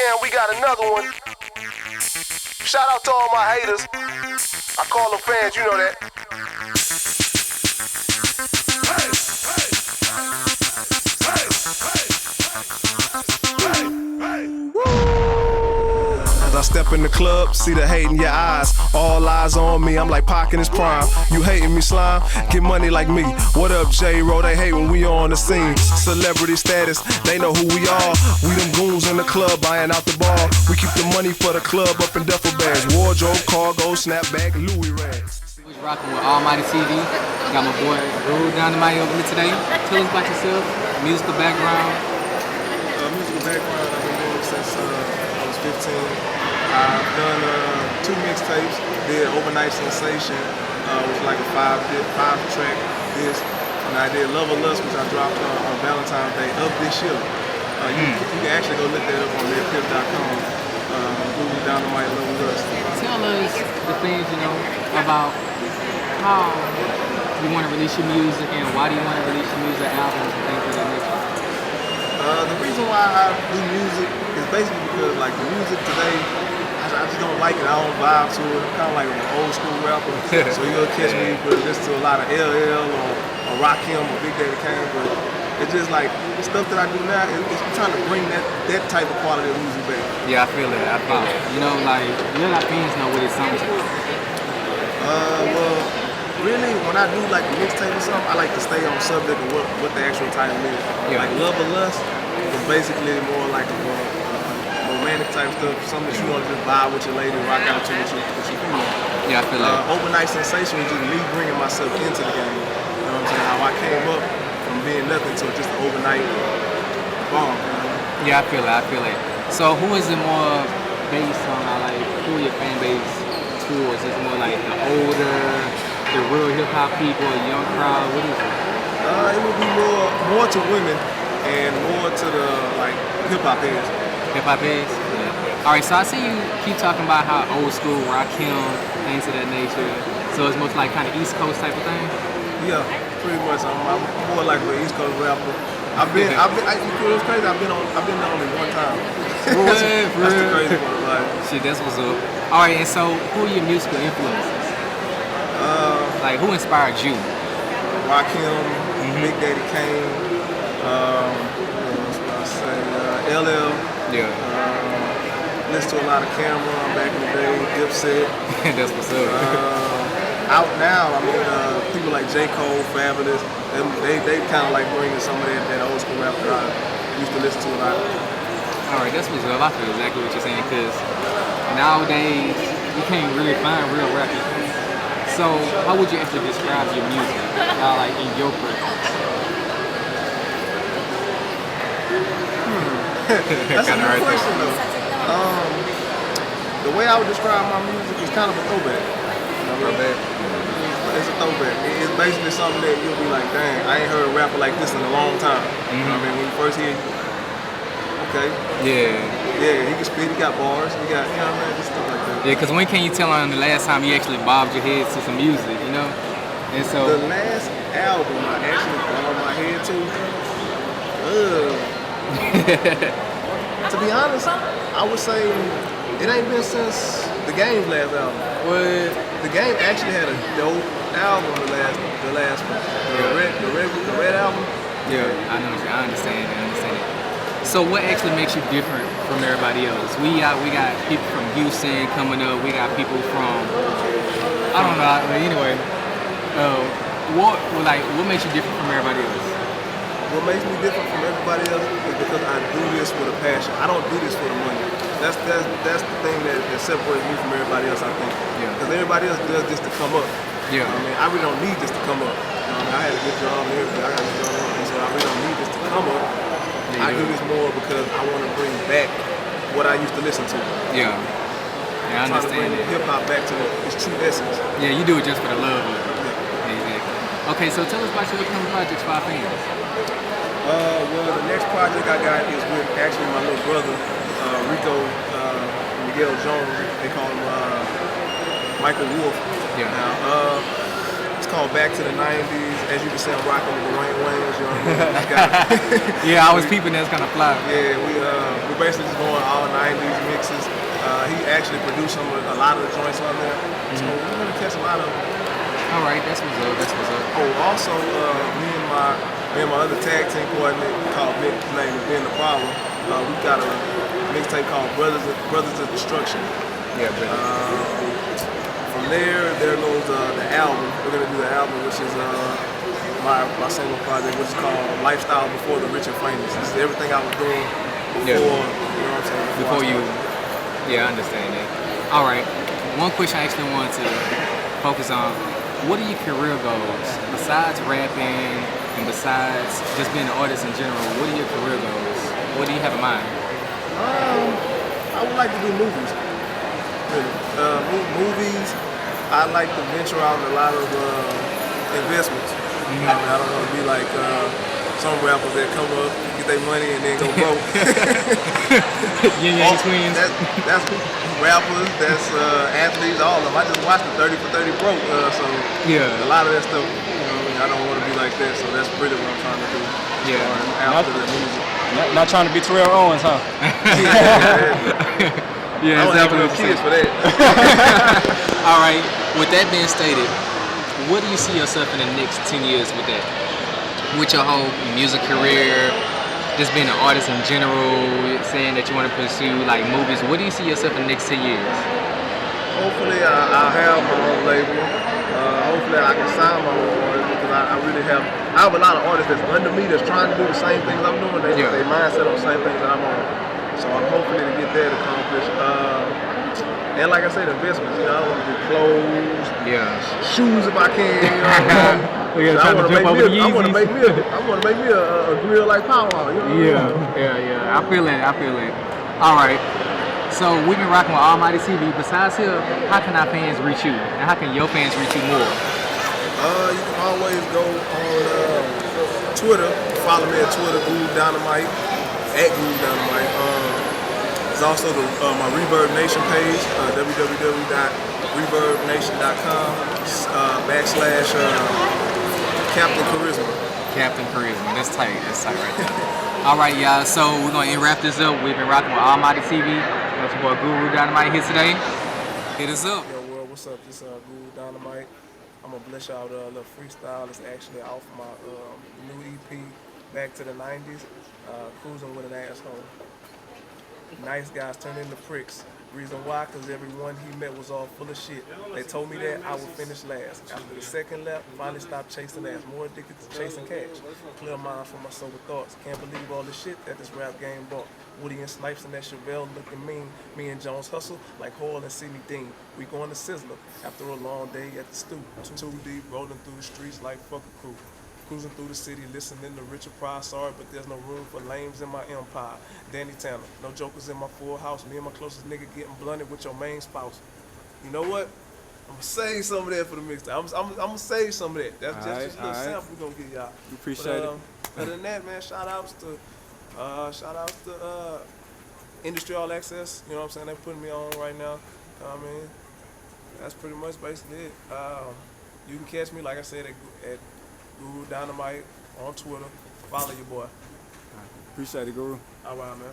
Cam, we got another one. Shout out to all my haters. I call them fans, you know that. As I step in the club, see the hate in your eyes. All eyes on me, I'm like Pac in his prime. You hating me, slime? Get money like me. What up, J-Ro? They hate when we on the scene. Celebrity status, they know who we are. We them goons in the club buying out the bar. We keep the money for the club up in duffel bags. Wardrobe, cargo, snapback, Louis rags. We was rocking with Almighty TV. Got my boy Dynamite over here today. Tell us about yourself, musical background. Musical background, I've been doing it since I was 15. I've done 2 mixtapes, did Overnight Sensation, which was like a 5-track disc, and I did Love or Lust, which I dropped on Valentine's Day of this year. You can actually go look that up on PEEP.com. Google Dynamite, Love or Lust. Tell us the things, you know, about how you want to release your music and why do you want to release your music, albums and things of that nature. The reason why I do music is basically because like the music today, I just don't like it. I don't vibe to it. I'm kind of like an old school rapper. So you'll catch me listen to a lot of LL or Rakim or Big Daddy Kane, but it's just like the stuff that I do now is trying to bring that type of quality of music back. Yeah, I feel it. You know, like, let our fans know what it sounds like. Well, really, when I do like a mixtape or something, I like to stay on subject of what the actual title is. Yeah. Like Love or Lust is basically more like a romantic type stuff, something that you want to just vibe with your lady, rock out to what you feel. Yeah, I feel that. Overnight Sensation was just me bringing myself into the game. You know what I'm saying? How I came up from being nothing to just an overnight bomb. You know? Yeah, I feel it. So who is it more based on? Like, who are your fan base towards? Is it more like the older, the real hip hop people, a young crowd? What is it? It would be more to women and more to the like hip hop heads. Hip hop is? Yeah. Alright, so I see you keep talking about how old school, Rakim, things of that nature. So it's most like kind of East Coast type of thing? Yeah, pretty much. I'm more like an East Coast rapper. You know, it's crazy. I've been there only one time. That's the crazy part. Like, shit, that's what's up. Alright, and so who are your musical influences? Like, who inspired you? Rakim, Big Daddy Kane, LL. Yeah. Listen to a lot of Cameron back in the day, Dipset. That's what's up. Out now, I mean, people like J. Cole, Fabulous, they kind of like bringing some of that old school rap that I used to listen to a lot. Alright, that's what's up. I feel exactly what you're saying, because nowadays, you can't really find real rappers. So, how would you actually describe your music, like in your preference? That's a good question though. The way I would describe my music is kind of a throwback. You know what I mean? It's a throwback. It's basically something that you'll be like, dang, I ain't heard a rapper like this in a long time. You know what I mean? When you first hear it, okay. Yeah, he can spit, he got bars, he got, you know what I mean? Just stuff like that. Yeah, because when can you tell on the last time you actually bobbed your head to some music, you know? And so the last album I actually bobbed my head to, to be honest, I would say it ain't been since The Game's last album. what? The Game actually had a dope album, the last one. The Red album. Yeah, I understand it. So what actually makes you different from everybody else? We got people from Houston coming up. We got people from, I don't know. Anyway, what makes you different from everybody else? What makes me different from everybody else is because I do this with a passion. I don't do this for the money. That's the thing that separates me from everybody else, I think. Yeah. Because everybody else does this to come up. Yeah. I mean, I really don't need this to come up. I had a good job and everything. I got a good job and everything, so I really don't need this to come up. Yeah, I do this more because I want to bring back what I used to listen to. Yeah, I I'm trying to bring understand it. hip hop back to its true essence. Yeah, you do it just for the love of it. Yeah. Exactly. Okay, so tell us about your upcoming projects for our fans. Well, the next project I got is with actually my little brother, Rico Miguel Jones. They call him Michael Wolf. Yeah. Now, it's called Back to the 90s. As you can see, I'm rocking with the Wayne Waynes. You know what I mean? Yeah, I was peeping that's kind of fly. Yeah, we basically just going all 90s mixes. He actually produced a lot of the joints on there. So we're gonna catch a lot of them. All right, that's what's up. That's what's up. Oh, also, me and my other tag team coordinator called Nick, his name is Ben the Problem. We got a mixtape called Brothers of Destruction. Yeah, brother. From there goes the album. We're gonna do the album, which is my solo project, which is called Lifestyle Before the Rich and Famous. This is everything I was doing before. You know what I'm saying? Before you. Yeah, I understand that. All right. One question I actually wanted to focus on. What are your career goals? Besides rapping and besides just being an artist in general, what are your career goals? What do you have in mind? I would like to do movies. Really. Movies, I like to venture out in a lot of investments. I mean, I don't want to be like some rappers that come up, get their money, and then go broke. Yin Yang Twins. That's rappers, that's athletes, all of them. I just watched the 30 for 30 broke, so a lot of that stuff, you know, I don't want to be like that, so that's really what I'm trying to do. After the music. Not trying to be Terrell Owens, huh? Yeah, I don't have enough kids for that. All right, with that being stated, what do you see yourself in the next 10 years with that? With your whole music career, just being an artist in general, saying that you want to pursue like movies, what do you see yourself in the next 10 years? Hopefully I'll have my own label. Hopefully I can sign my own artists because I have a lot of artists that's under me that's trying to do the same things I'm doing. They mindset on the same things that I'm on. So I'm hopefully to get that accomplished. And like I said, investments. You know, I want to get clothes, shoes if I can. You know, I want to make me a grill like Power. You know? I feel it. All right. So we've been rocking with Almighty TV. Besides here, how can our fans reach you? And how can your fans reach you more? You can always go on Twitter. Follow me at Twitter, Guru Dynamite, at Guru Dynamite. There's also my Reverb Nation page, www.reverbnation.com / Captain Charisma. Captain Charisma. That's tight right there. All right, y'all. So we're going to wrap this up. We've been rocking with Almighty TV. That's your boy Guru Dynamite here today. Hit us up. Yo, world, what's up? This is Guru Dynamite. I'm going to bless y'all with a little freestyle. It's actually off my new EP, Back to the 90s, Cruising with an Asshole. Nice guys turned into pricks. Reason why? Because everyone he met was all full of shit. They told me that I would finish last. After the second lap, finally stopped chasing ass. More addicted to chasing cash. Clear mind from my sober thoughts. Can't believe all the shit that this rap game brought. Woody and Snipes and that Chevelle looking mean. Me and Jones hustle like Hoyle and Sidney Dean. We going to Sizzler after a long day at the stoop. Too deep, rolling through the streets like fuck a crew. Cruising through the city, listening to Richard Pryor. Sorry, but there's no room for lames in my empire. Danny Tanner, no jokers in my full house. Me and my closest nigga getting blunted with your main spouse. You know what? I'm gonna save some of that for the mixtape. I'm gonna save some of that. That's just a little sample we're gonna give y'all. We appreciate it. Other than that, man, shout outs to Industry All Access. You know what I'm saying? They're putting me on right now. I mean, that's pretty much basically it. You can catch me, like I said, at Guru Dynamite on Twitter. Follow your boy. Appreciate it, Guru. All right, man.